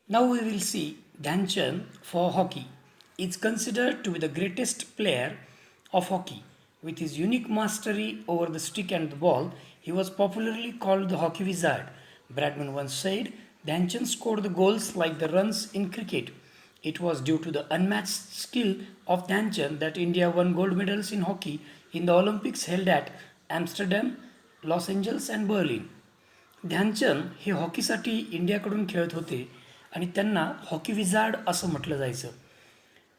Now we will see Dhyan Chand for hockey. Is considered to be the greatest player of hockey. With his unique mastery over the stick and the ball, he was popularly called the hockey wizard. Bradman once said, Dhyan Chand scored the goals like the runs in cricket. It was due to the unmatched skill of Dhyan Chand that India won gold medals in hockey in the Olympics held at Amsterdam, Los Angeles and Berlin. Dhyanchand हे हॉकीसाठी इंडियाकडून खेळत होते आणि त्यांना hockey wizard असं म्हटलं जायचं.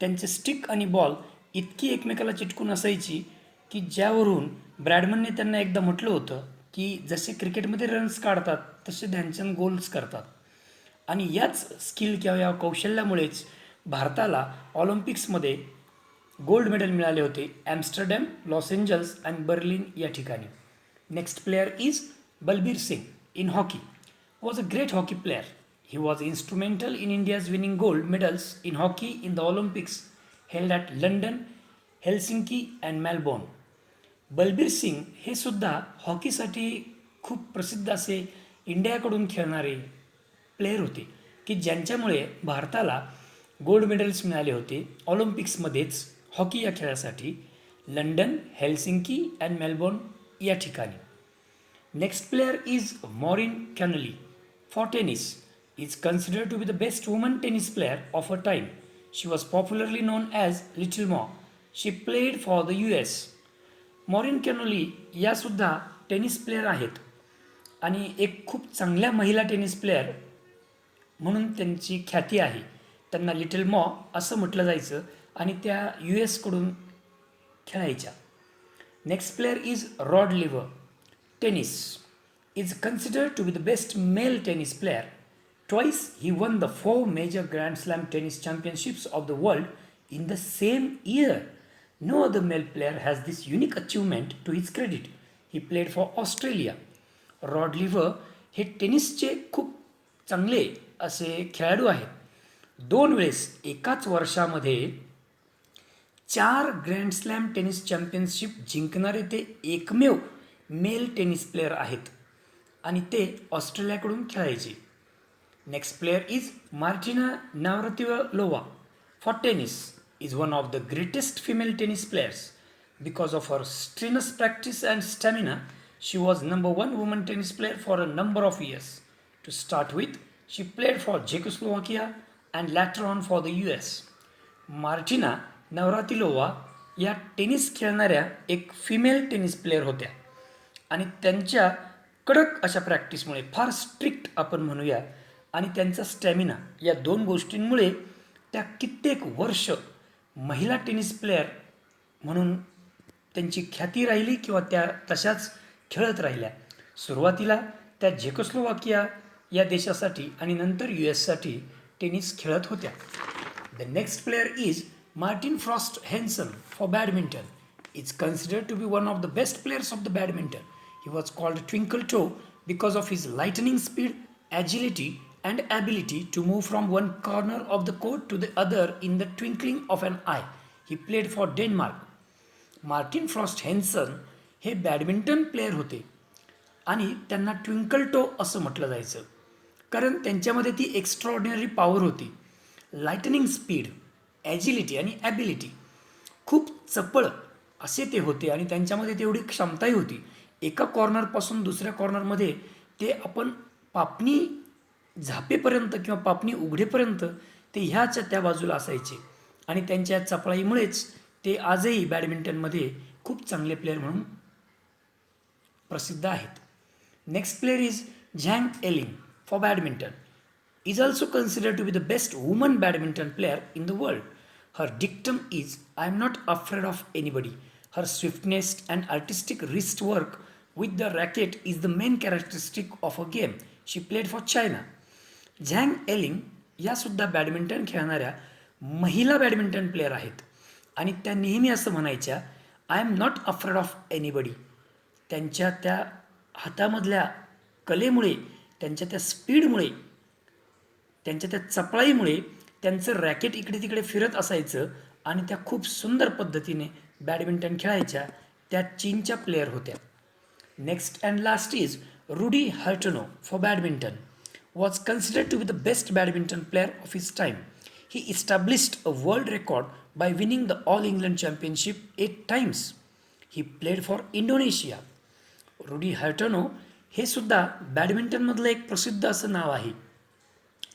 त्यांचे स्टिक आणि बॉल इतकी एकमेकाला चिटकून असायची की ज्यावरून ब्रॅडमनने त्यांना एकदा म्हटलं होतं की जसे क्रिकेटमध्ये रन्स काढतात तसे ध्यानचंद गोल्स करतात. आणि याच स्किल किंवा या कौशल्यामुळेच भारताला ऑलिम्पिक्समध्ये गोल्ड मेडल मिळाले होते ॲम्स्टरडॅम, लॉस एंजल्स आणि बर्लिन या ठिकाणी. Next player is Balbir Singh in hockey. Was a great hockey player. He was instrumental in India's winning gold medals in hockey in the Olympics held at London, Helsinki and Melbourne. Balbir Singh हे सुद्धा हॉकीसाठी खूप प्रसिद्ध असे इंडियाकडून खेळणारे प्लेयर होते की ज्यांच्यामुळे भारताला गोल्ड मेडल्स मिळाले होते ऑलिम्पिक्समध्येच हॉकी या खेळासाठी लंडन, हेल्सिंकी अँड मेलबोर्न या ठिकाणी. Next player is Maureen Connolly for tennis. Is considered to be the best woman tennis player of her time. She was popularly known as Little Mo. She played for the US. Maureen Connolly या सुद्धा tennis player आहेत आणि एक खूप चांगल्या महिला tennis player म्हणून त्यांची ख्याती आहे. त्यांना लिटल मॉ असं म्हटलं जायचं आणि त्या US कडून खेळायच्या. Next player is Rod Laver. Tennis is considered to be the best male tennis player. Twice he won the 4 major Grand Slam tennis championships of the world in the same year. No other male player has this unique achievement to his credit. He played for Australia. Rod Laver हे टेनिसचे खूप चांगले असे खेळाडू आहेत. 2 वेळेस एकाच वर्षामध्ये 4 ग्रँड स्लॅम टेनिस चॅम्पियनशिप जिंकणारे ते एकमेव मेल टेनिस प्लेयर आहेत आणि ते ऑस्ट्रेलियाकडून खेळायचे. Next player is Martina Navratilova for tennis. Is one of the greatest female tennis players. Because of her strenuous practice and stamina she was number 1 woman tennis player for a number of years. To start with she played for Czechoslovakia and later on for the US. Martina Navratilova या tennis खेळणाऱ्या एक female tennis player होत्या आणि त्यांच्या कडक अशा प्रॅक्टिसमुळे फार strict आपण म्हणूया आणि त्यांचा स्टॅमिना या 2 गोष्टींमुळे त्या कित्येक वर्ष महिला टेनिस प्लेयर म्हणून त्यांची ख्याती राहिली किंवा त्या तशाच खेळत राहिल्या. सुरुवातीला त्या झेकोस्लोवाकिया या देशासाठी आणि नंतर US साठी टेनिस खेळत होत्या. The next player is Morten Frost Hansen for badminton. Is considered to be one of the best players of the badminton. He was called Twinkle Toe because of his lightning speed, agility, and ability to move from one corner of the court to the other in the twinkling of an eye. He played for Denmark. Martin Frost Hansen हे badminton player होते आणि त्यांना twinkle टो असं म्हटलं जायचं कारण त्यांच्यामध्ये ती एक्स्ट्रॉर्डिनरी पॉवर होती. लाइटनिंग स्पीड, ॲजिलिटी आणि ॲबिलिटी खूप चपळ असे ते होते आणि त्यांच्यामध्ये तेवढी क्षमताही होती. एका कॉर्नरपासून दुसऱ्या कॉर्नरमध्ये ते आपण पापणी झापेपर्यंत किंवा पापणी उघडेपर्यंत ते ह्याच्या त्या बाजूला असायचे आणि त्यांच्या चपळाईमुळेच ते आजही बॅडमिंटनमध्ये खूप चांगले प्लेयर म्हणून प्रसिद्ध आहेत. Next player is Zhang Ning for badminton. Is also considered to be the best woman badminton player in the world. Her dictum is I am not afraid of anybody. Her swiftness and artistic wrist work with the racket is the main characteristic of her game. She played for China. झँग एलिंग या सुद्धा badminton खेळणाऱ्या महिला badminton player आहेत आणि त्या नेहमी असं म्हणायच्या, I am not afraid of anybody. त्यांच्या त्या हातामधल्या कलेमुळे, त्यांच्या त्या स्पीडमुळे, त्यांच्या त्या चपळाईमुळे त्यांचं रॅकेट इकडे तिकडे फिरत असायचं आणि त्या खूप सुंदर पद्धतीने बॅडमिंटन खेळायच्या. त्या चीनच्या प्लेयर होत्या. Next and last is Rudy Hartono for badminton. was considered to be the best badminton player of his time. He established a world record by winning the All England Championship 8 times. He played for Indonesia. Rudy Hartono हे सुद्धा बॅडमिंटनमधलं एक प्रसिद्ध असं नाव आहे.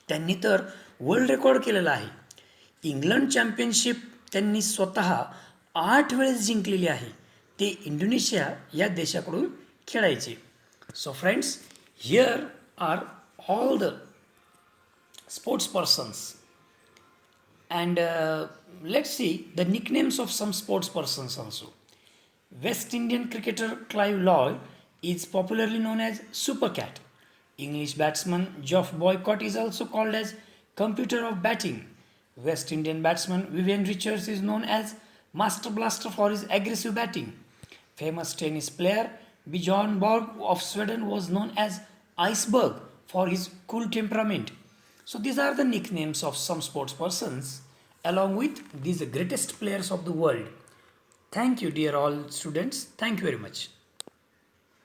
त्यांनी तर world record केलेला आहे. इंग्लंड चॅम्पियनशिप त्यांनी स्वतः 8 वेळेस जिंकलेली आहे. ते इंडोनेशिया या देशाकडून खेळायचे. So friends, here are all the sports persons and let's see the nicknames of some sports persons also. West Indian cricketer Clive Lloyd is popularly known as Super Cat. English batsman Geoff Boycott is also called as Computer of Batting. West Indian batsman Vivian Richards is known as Master Blaster for his aggressive batting. Famous tennis player Bjorn Borg of Sweden was known as Iceberg for his cool temperament. So these are the nicknames of some sports persons along with these greatest players of the world. Thank you, dear all students. Thank you very much.